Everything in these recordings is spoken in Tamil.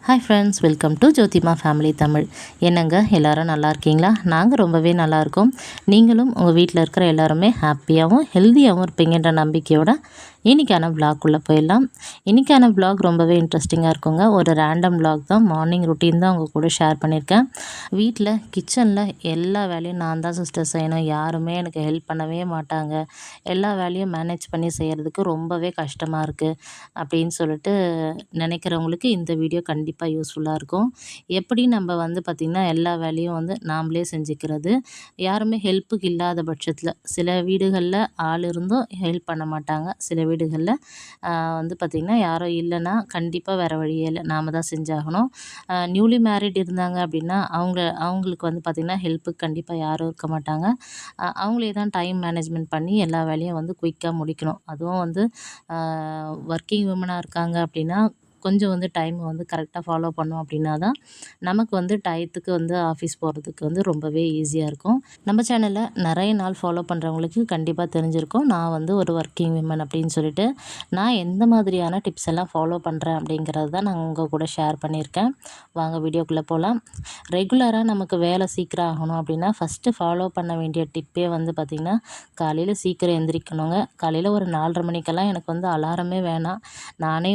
Hi friends, welcome to Jothima family Tamil. என்னங்க எல்லாரும் நல்லா இருக்கீங்களா? நாங்கள் ரொம்பவே நல்லா இருக்கோம். நீங்களும் உங்கள் வீட்டில் இருக்கிற எல்லாருமே ஹாப்பியாகவும் ஹெல்த்தியாகவும் இருப்பீங்கன்ற நம்பிக்கையோட இன்றைக்கான விளாக்குள்ளே போயிடலாம். இன்றைக்கான விளாக் ரொம்பவே இன்ட்ரெஸ்டிங்காக இருக்குங்க. ஒரு ரேண்டம் விளாக் தான், மார்னிங் ரொட்டீன் தான் உங்கள் கூட ஷேர் பண்ணியிருக்கேன். வீட்டில் கிச்சனில் எல்லா வேலையும் நான் தான் சிஸ்டர் செய்யணும், யாருமே எனக்கு ஹெல்ப் பண்ணவே மாட்டாங்க, எல்லா வேலையும் மேனேஜ் பண்ணி செய்கிறதுக்கு ரொம்பவே கஷ்டமாக இருக்குது அப்படின்னு சொல்லிட்டு நினைக்கிறவங்களுக்கு இந்த வீடியோ கண்டிப்பாக யூஸ்ஃபுல்லாக இருக்கும். எப்படி நம்ம பார்த்திங்கன்னா எல்லா வேலையும் நாமளே செஞ்சுக்கிறது, யாருமே ஹெல்ப்புக்கு இல்லாத பட்சத்தில். சில வீடுகளில் ஆள் இருந்தும் ஹெல்ப் பண்ண மாட்டாங்க, சில வீடுகளில் பார்த்திங்கன்னா யாரும் இல்லைன்னா கண்டிப்பாக வேறு வழியே இல்லை, நாம் தான் செஞ்சாகணும். நியூலி மேரிட் இருந்தாங்க அப்படின்னா அவங்களுக்கு பார்த்திங்கன்னா ஹெல்ப்புக்கு கண்டிப்பாக யாரும் இருக்க மாட்டாங்க. அவங்களே தான் டைம் மேனேஜ்மெண்ட் பண்ணி எல்லா வேலையும் குயிக்காக முடிக்கணும். அதுவும் ஒர்க்கிங் விமனாக இருக்காங்க அப்படின்னா கொஞ்சம் டைம் கரெக்டாக ஃபாலோ பண்ணோம் அப்படின்னா தான் நமக்கு டயத்துக்கு ஆஃபீஸ் போகிறதுக்கு ரொம்பவே ஈஸியாக இருக்கும். நம்ம சேனலில் நிறைய நாள் ஃபாலோ பண்ணுறவங்களுக்கு கண்டிப்பாக தெரிஞ்சிருக்கும், நான் ஒரு ஒர்க்கிங் விமன் அப்படின்னு சொல்லிட்டு. நான் எந்த மாதிரியான டிப்ஸ் எல்லாம் ஃபாலோ பண்ணுறேன் அப்படிங்கிறது தான் நான் உங்கள் கூட ஷேர் பண்ணியிருக்கேன். வாங்க வீடியோக்குள்ளே போகலாம். ரெகுலராக நமக்கு வேலை சீக்கிரம் ஆகணும் அப்படின்னா ஃபஸ்ட்டு ஃபாலோ பண்ண வேண்டிய டிப்பே பார்த்திங்கன்னா காலையில் சீக்கிரம் எந்திரிக்கணுங்க. காலையில் ஒரு 4:30 மணிக்கெல்லாம் எனக்கு அலாரமே வேணாம், நானே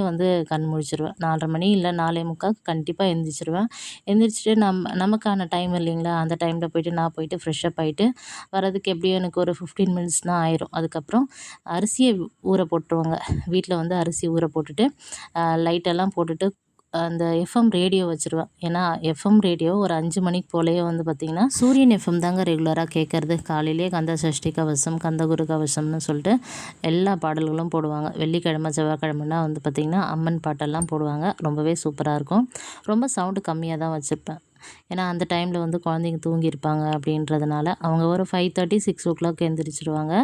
கண் முழிச்சிருவேன். 4:30 மணி இல்லை 4:45 கண்டிப்பாக எந்திரிச்சிருவேன். எந்திரிச்சிட்டு நமக்கான டைம் இல்லைங்களா, அந்த டைமில் நான் போயிட்டு ஃப்ரெஷ்ஷப் ஆகிட்டு வரதுக்கு எப்படியும் எனக்கு ஒரு 15 மினிட்ஸ் தான் ஆயிரும். அதுக்கப்புறம் அரிசியை ஊற போட்டுருவாங்க. வீட்டில் அரிசி ஊற போட்டுட்டு லைட்டெல்லாம் போட்டுட்டு அந்த எஃப்எம் ரேடியோ வச்சுருவேன். ஏன்னா எஃப்எம் ரேடியோ ஒரு 5 மணிக்கு போலேயே பார்த்திங்கன்னா சூரியன் எஃப்எம் தாங்க ரெகுலராக கேட்குறது. காலையிலே கந்த சஷ்டி கவசம், கந்தகுரு கவசம்னு சொல்லிட்டு எல்லா பாடல்களும் போடுவாங்க. வெள்ளிக்கிழமை செவ்வாய்க்கிழமைனா பார்த்திங்கன்னா அம்மன் பாட்டெல்லாம் போடுவாங்க. ரொம்பவே சூப்பராக இருக்கும். ரொம்ப சவுண்டு கம்மியாக தான் வச்சுருப்பேன். ஏன்னா அந்த டைமில் குழந்தைங்க தூங்கியிருப்பாங்க அப்படின்றதுனால. அவங்க ஒரு 5:30 6 எந்திரிச்சிருவாங்க.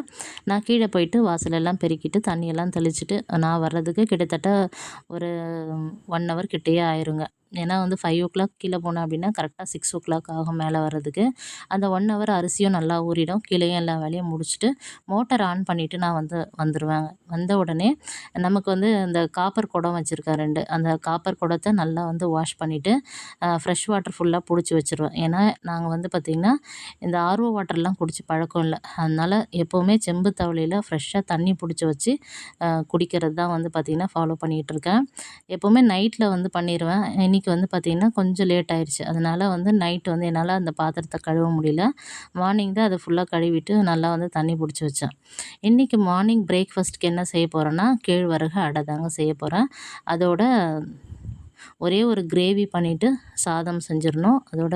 நான் கீழே போயிட்டு வாசலெல்லாம் பெருக்கிட்டு தண்ணியெல்லாம் தெளிச்சிட்டு நான் வர்றதுக்கு கிட்டத்தட்ட ஒரு 1 ஹவர் கிட்டேயே ஆயிருங்க. ஏன்னா 5 கீழே போனேன் அப்படின்னா கரெக்டாக 6 ஆகும் மேலே வர்றதுக்கு. அந்த 1 ஹவர் அரிசியும் நல்லா ஊறிடும். கீழேயும் எல்லா வேலையும் முடிச்சுட்டு மோட்டர் ஆன் பண்ணிவிட்டு நான் வந்துடுவேன். வந்த உடனே நமக்கு அந்த காப்பர் குடம் வச்சுருக்கேன் 2. அந்த காப்பர் குடத்தை நல்லா வாஷ் பண்ணிவிட்டு ஃப்ரெஷ் வாட்டர் ஃபுல்லாக பிடிச்சி வச்சுருவேன். ஏன்னா நாங்கள் பார்த்திங்கன்னா இந்த ஆர்ஓ வாட்டர்லாம் குடிச்சு பழக்கம் இல்லை. அதனால் எப்போவுமே செம்பு தவளையில் ஃப்ரெஷ்ஷாக தண்ணி பிடிச்சி வச்சு குடிக்கிறது தான் பார்த்திங்கன்னா ஃபாலோ பண்ணிகிட்ருக்கேன். எப்போவுமே நைட்டில் பண்ணிடுவேன். இன்றைக்கி பார்த்திங்கன்னா கொஞ்சம் லேட் ஆயிடுச்சு. அதனால் நைட்டு என்னால் அந்த பாத்திரத்தை கழுவ முடியல. மார்னிங் தான் அதை ஃபுல்லாக கழுவிட்டு நல்லா தண்ணி பிடிச்சி வச்சேன். இன்றைக்கி மார்னிங் பிரேக்ஃபாஸ்ட்டுக்கு என்ன செய்ய போகிறேன்னா கேழ்வரகு அடை தாங்க செய்ய போகிறேன். அதோட ஒரே ஒரு கிரேவி பண்ணிவிட்டு சாதம் செஞ்சிடணும். அதோட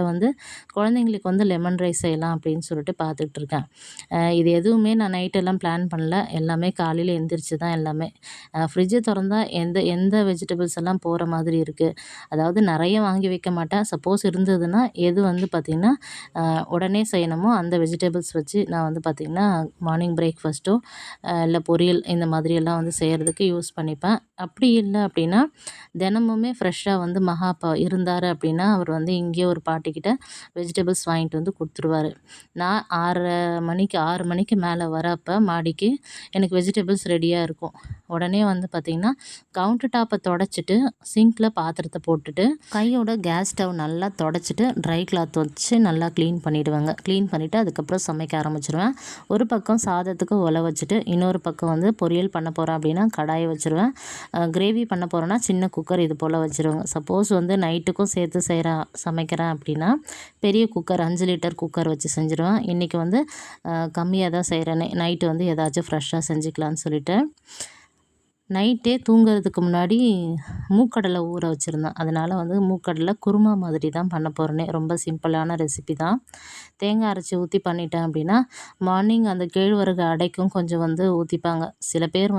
குழந்தைங்களுக்கு லெமன் ரைஸ் செய்யலாம் அப்படின்னு சொல்லிட்டு பார்த்துட்ருக்கேன். இது எதுவுமே நான் நைட்டெல்லாம் பிளான் பண்ணல, எல்லாமே காலையில் எந்திரிச்சு தான் எல்லாமே. ஃப்ரிட்ஜை திறந்தா எந்த வெஜிடபிள்ஸ் எல்லாம் போகிற மாதிரி இருக்குது. அதாவது நிறைய வாங்கி வைக்க மாட்டேன். சப்போஸ் இருந்ததுன்னா எது பார்த்திங்கன்னா உடனே செய்யணுமோ அந்த வெஜிடபிள்ஸ் வச்சு நான் பார்த்திங்கன்னா மார்னிங் பிரேக்ஃபாஸ்ட்டோ இல்லை பொரியல் இந்த மாதிரியெல்லாம் செய்கிறதுக்கு யூஸ் பண்ணிப்பேன். அப்படி இல்லை அப்படின்னா தினமுமே ஃப்ரெஷ்ஷாக மகா இருந்தார் அப்படின்னா அவர் இங்கேயே ஒரு பாட்டிக்கிட்ட வெஜிடபிள்ஸ் வாங்கிட்டு கொடுத்துருவாரு. நான் 6 மணிக்கு மேலே வரப்போ மாடிக்கு எனக்கு வெஜிடபிள்ஸ் ரெடியாக இருக்கும். உடனே பார்த்திங்கன்னா கவுண்டர் டாப்பை தொடச்சிட்டு சிங்கில் பாத்திரத்தை போட்டுட்டு கையோட கேஸ் ஸ்டவ் நல்லா தொடச்சிட்டு ட்ரை கிளாத் வச்சு நல்லா க்ளீன் பண்ணிவிடுவேங்க. க்ளீன் பண்ணிவிட்டு அதுக்கப்புறம் சமைக்க ஆரம்பிச்சிடுவேன். ஒரு பக்கம் சாதத்துக்கு ஒலை வச்சுட்டு இன்னொரு பக்கம் பொரியல் பண்ண போகிறேன் அப்படின்னா கடாயை வச்சுருவேன். கிரேவி பண்ண போகிறேன்னா சின்ன குக்கர் இது போல் வச்சுருவேங்க. சப்போஸ் நைட்டுக்கும் சேர்த்து சமைக்கிறேன் அப்படின்னா பெரிய குக்கர் 5 லிட்டர் குக்கர் வச்சு செஞ்சுருவேன். இன்றைக்கி கம்மியாக தான் செய்கிறேனே, நைட்டு ஏதாச்சும் ஃப்ரெஷ்ஷாக செஞ்சுக்கலான்னு சொல்லிட்டு. நைட்டே தூங்குறதுக்கு முன்னாடி மூக்கடலை ஊற வச்சுருந்தேன். அதனால் மூக்கடலை குருமா மாதிரி தான் பண்ண போகிறேனே. ரொம்ப சிம்பிளான ரெசிபி தான். தேங்காய் அரைச்சி ஊற்றி பண்ணிட்டேன் அப்படின்னா மார்னிங் அந்த கேழ்வரகு அடைக்கும் கொஞ்சம் ஊற்றிப்பாங்க. சில பேர்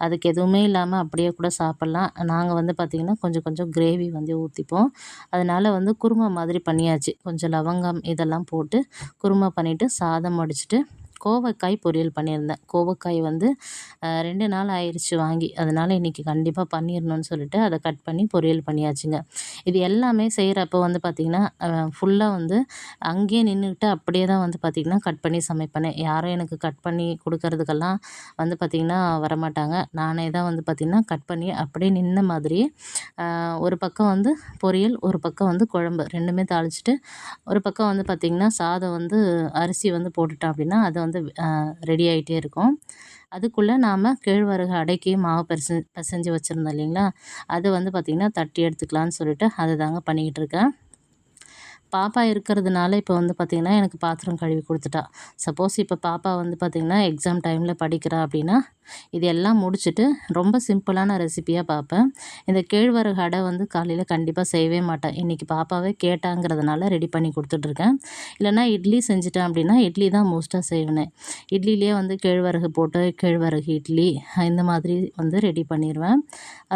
அதுக்கு எதுவுமே இல்லாமல் அப்படியே கூட சாப்பிட்லாம். நாங்கள் பார்த்திங்கன்னா கொஞ்சம் கொஞ்சம் கிரேவி ஊற்றிப்போம். அதனால் குருமா மாதிரி பண்ணியாச்சு. கொஞ்சம் லவங்கம் இதெல்லாம் போட்டு குருமா பண்ணிவிட்டு சாதம் வடிச்சிட்டு கோவக்காய் பொரியல் பண்ணியிருந்தேன். கோவக்காய் வந்து 2 நாள் ஆயிடுச்சு வாங்கி. அதனால் இன்றைக்கி கண்டிப்பாக பண்ணிடணும்னு சொல்லிட்டு அதை கட் பண்ணி பொரியல் பண்ணியாச்சுங்க. இது எல்லாமே செய்கிறப்போ வந்து பார்த்திங்கன்னா ஃபுல்லாக வந்து அங்கேயே நின்றுக்கிட்டு அப்படியே தான் வந்து பார்த்திங்கன்னா கட் பண்ணி சமைப்பேனே. யாரும் எனக்கு கட் பண்ணி கொடுக்கறதுக்கெல்லாம் வந்து பார்த்திங்கன்னா வரமாட்டாங்க. நானே தான் வந்து பார்த்திங்கன்னா கட் பண்ணி அப்படியே நின்ன மாதிரியே ஒரு பக்கம் வந்து பொரியல், ஒரு பக்கம் வந்து குழம்பு 2மே தாளிச்சிட்டு, ஒரு பக்கம் வந்து பார்த்திங்கன்னா சாதம் வந்து அரிசி வந்து போட்டுட்டோம் அப்படின்னா அது வந்து ரெடி ஆகிட்டே இருக்கும். அதுக்குள்ளே நாம் கேழ்வரகு அடைக்கி மாவு பிசைஞ்சு வச்சுருந்தோம் இல்லைங்களா, அது வந்து பார்த்திங்கன்னா தட்டி எடுத்துக்கலான்னு சொல்லிட்டு அதை தாங்க பண்ணிக்கிட்டு இருக்கேன். பாப்பா இருக்கிறதுனால இப்போ வந்து பார்த்திங்கன்னா எனக்கு பாத்திரம் கழுவி கொடுத்துட்டா. சப்போஸ் இப்போ பாப்பா வந்து பார்த்திங்கன்னா எக்ஸாம் டைமில் படிக்கிறா அப்படின்னா இது எல்லாம் முடிச்சுட்டு ரொம்ப சிம்பிளான ரெசிப்பியாக பார்ப்பேன். இந்த கேழ்வரகு அடை வந்து காலையில் கண்டிப்பாக செய்யவே மாட்டேன். இன்றைக்கி பாப்பாவே கேட்டாங்கிறதுனால ரெடி பண்ணி கொடுத்துட்ருக்கேன். இல்லைனா இட்லி செஞ்சுட்டேன் அப்படின்னா இட்லி தான் மோஸ்ட்டாக செய்வேனே. இட்லிலேயே வந்து கேழ்வரகு போட்டு கேழ்வரகு இட்லி இந்த மாதிரி வந்து ரெடி பண்ணிடுவேன்.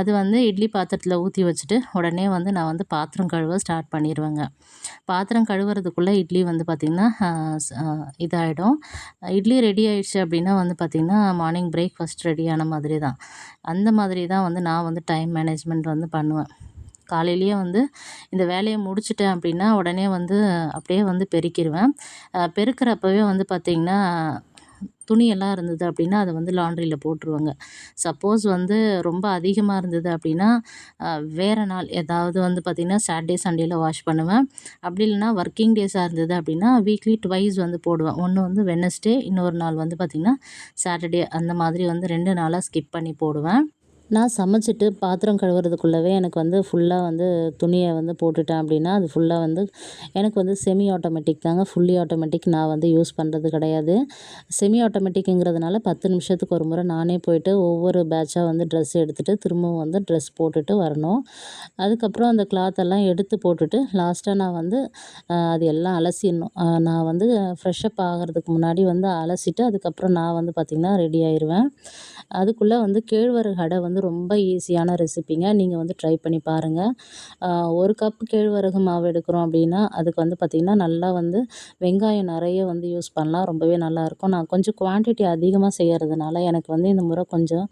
அது வந்து இட்லி பாத்திரத்தில் ஊற்றி வச்சுட்டு உடனே வந்து நான் வந்து பாத்திரம் கழுவ ஸ்டார்ட் பண்ணிடுவேங்க. பாத்திரம் கழுவுறதுக்குள்ளே இட்லி வந்து பார்த்திங்கன்னா இதாகிடும். இட்லி ரெடி ஆயிடுச்சு அப்படின்னா வந்து பார்த்திங்கன்னா மார்னிங் பிரேக்ஃபாஸ்ட் ரெடியான மாதிரி தான். அந்த மாதிரி தான் வந்து நான் வந்து டைம் மேனேஜ்மெண்ட் வந்து பண்ணுவேன். காலையிலேயே வந்து இந்த வேலையை முடிச்சுட்டேன் அப்படின்னா உடனே வந்து அப்படியே வந்து பெருக்கிடுவேன். பெருக்கிறப்பவே வந்து பார்த்திங்கன்னா துணியெல்லாம் இருந்தது அப்படின்னா அதை வந்து லாண்ட்ரியில் போட்டுருவேங்க. சப்போஸ் வந்து ரொம்ப அதிகமாக இருந்தது அப்படின்னா வேறு நாள் ஏதாவது வந்து பார்த்திங்கன்னா சாட்டர்டே சண்டேயில் வாஷ் பண்ணுவேன். அப்படி இல்லைனா ஒர்க்கிங் டேஸாக இருந்தது அப்படின்னா வீக்லி ட்வைஸ் வந்து போடுவேன். ஒன்று வந்து வெட்னஸ்டே, இன்னொரு நாள் வந்து பார்த்திங்கன்னா சாட்டர்டே. அந்த மாதிரி வந்து 2 நாளாக ஸ்கிப் பண்ணி போடுவேன். நான் சமைச்சிட்டு பாத்திரம் கழுவுறதுக்குள்ளவே எனக்கு வந்து ஃபுல்லாக வந்து துணியை வந்து போட்டுட்டேன் அப்படின்னா அது ஃபுல்லாக வந்து எனக்கு வந்து செமி ஆட்டோமேட்டிக் தாங்க. ஃபுல்லி ஆட்டோமேட்டிக் நான் வந்து யூஸ் பண்ணுறது கிடையாது. செமி ஆட்டோமேட்டிக்குங்கிறதுனால 10 நிமிஷத்துக்கு ஒரு முறை நானே போயிட்டு ஒவ்வொரு பேட்சாக வந்து ட்ரெஸ் எடுத்துகிட்டு திரும்பவும் வந்து ட்ரெஸ் போட்டுட்டு வரணும். அதுக்கப்புறம் அந்த கிளாத்தெல்லாம் எடுத்து போட்டுட்டு லாஸ்ட்டாக நான் வந்து அது எல்லாம் அலசிடணும். நான் வந்து ஃப்ரெஷ்ஷப் ஆகிறதுக்கு முன்னாடி வந்து அலசிட்டு அதுக்கப்புறம் நான் வந்து பார்த்திங்கன்னா ரெடி ஆயிடுவேன். அதுக்குள்ளே வந்து கேழ்வரகு அடை வந்து ரொம்ப ஈஸியான ரெசிப்பிங்க. நீங்கள் வந்து ட்ரை பண்ணி பாருங்கள். 1 கப் கேழ்வரகு மாவு எடுக்கிறோம் அப்படின்னா அதுக்கு வந்து பார்த்திங்கன்னா நல்லா வந்து வெங்காயம் நிறைய வந்து யூஸ் பண்ணலாம். ரொம்பவே நல்லாயிருக்கும். நான் கொஞ்சம் குவான்டிட்டி அதிகமாக செய்கிறதுனால எனக்கு வந்து இந்த முறை கொஞ்சம்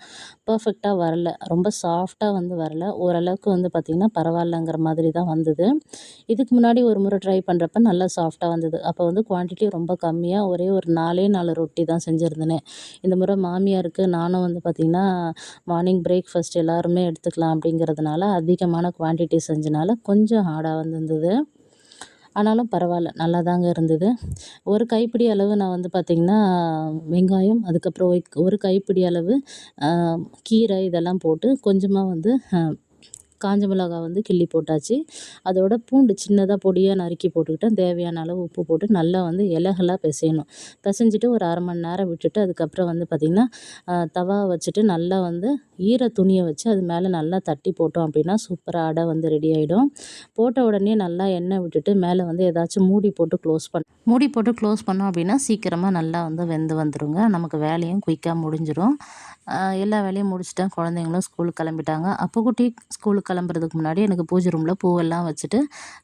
பர்ஃபெக்டாக வரல. ரொம்ப சாஃப்டாக வந்து வரல. ஓரளவுக்கு வந்து பார்த்திங்கன்னா பரவாயில்லங்கிற மாதிரி தான் வந்தது. இதுக்கு முன்னாடி ஒரு முறை ட்ரை பண்ணுறப்ப நல்லா சாஃப்டாக வந்தது. அப்போ வந்து குவான்டிட்டி ரொம்ப கம்மியாக ஒரே ஒரு 4 ரொட்டி தான் செஞ்சுருந்தேனே. இந்த முறை மாமியாருக்கு நானும் வந்து பார்த்திங்கன்னா மார்னிங் பிரேக்ஃபாஸ்ட் எல்லாருமே எடுத்துக்கலாம் அப்படிங்கிறதுனால அதிகமான குவான்டிட்டி செஞ்சனால கொஞ்சம் ஹார்டாக வந்திருந்தது. ஆனாலும் பரவாயில்ல, நல்லா தாங்க இருந்தது. ஒரு கைப்பிடி அளவு நான் வந்து பார்த்திங்கன்னா வெங்காயம், அதுக்கப்புறம் ஒரு கைப்பிடி அளவு கீரை இதெல்லாம் போட்டு கொஞ்சமாக வந்து காஞ்ச மிளகாய் வந்து கிள்ளி போட்டாச்சு. அதோட பூண்டு சின்னதாக பொடியாக நறுக்கி போட்டுக்கிட்டேன். தேவையான அளவு உப்பு போட்டு நல்லா வந்து இலகலாக பிசையணும். பிசைஞ்சிட்டு ஒரு 1/2 மணி நேரம் விட்டுட்டு அதுக்கப்புறம் வந்து பார்த்திங்கன்னா தவா வச்சுட்டு நல்லா வந்து ஈர துணியை வச்சு அது மேலே நல்லா தட்டி போட்டோம் அப்படின்னா சூப்பராக அடை வந்து ரெடி ஆகிடும். போட்ட உடனே நல்லா எண்ணெய் விட்டுட்டு மேலே வந்து ஏதாச்சும் மூடி போட்டு க்ளோஸ் பண்ணோம் அப்படின்னா சீக்கிரமாக நல்லா வந்து வெந்து வந்துடுங்க. நமக்கு வேலையும் குயிக்காக முடிஞ்சிடும். எல்லா வேலையும் முடிச்சுட்டேன். குழந்தைங்களும் ஸ்கூலுக்கு கிளம்பிட்டாங்க. அப்புக்குட்டி ஸ்கூலுக்கு கிளம்புறதுக்கு முன்னாடி எனக்கு பூஜை ரூமில் பூவெல்லாம் வச்சுட்டு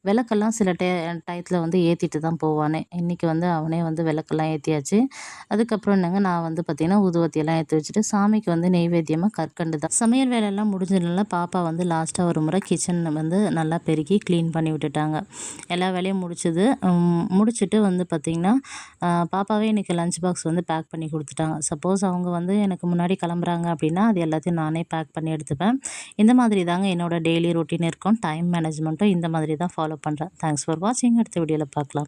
விளக்கெல்லாம் சில டயத்தில் வந்து ஏற்றிட்டு தான் போவானே. இன்றைக்கி வந்து அவனே வந்து விளக்கெல்லாம் ஏற்றியாச்சு. அதுக்கப்புறம் என்னங்க நான் வந்து பார்த்திங்கன்னா ஊதுவத்தியெல்லாம் ஏற்றி வச்சுட்டு சாமிக்கு வந்து நெய்வேத்தியமாக கற்கண்டு தான். சமையல் வேலையெல்லாம் முடிஞ்சதுனால பாப்பா வந்து லாஸ்ட்டாக ஒரு முறை கிச்சன் வந்து நல்லா பெருக்கி க்ளீன் பண்ணி விட்டுட்டாங்க. எல்லா வேலையும் முடிச்சுட்டு வந்து பார்த்திங்கன்னா பாப்பாவே இன்றைக்கி லஞ்ச் பாக்ஸ் வந்து பேக் பண்ணி கொடுத்துட்டாங்க. சப்போஸ் அவங்க வந்து எனக்கு முன்னாடி கிளம்புறாங்க அப்படின்னா அது எல்லாத்தையும் நானே பேக் பண்ணி எடுத்துப்பேன். இந்த மாதிரி தாங்க என்னோடய டெய்லி ரொட்டீன் இருக்கும். டைம் மேனேஜ்மெண்ட்டும் இந்த மாதிரி தான் ஃபாலோ பண்ணுறேன். தேங்க்ஸ் ஃபார் வாட்சிங். அடுத்த வீடியோவில் பார்க்கலாம்.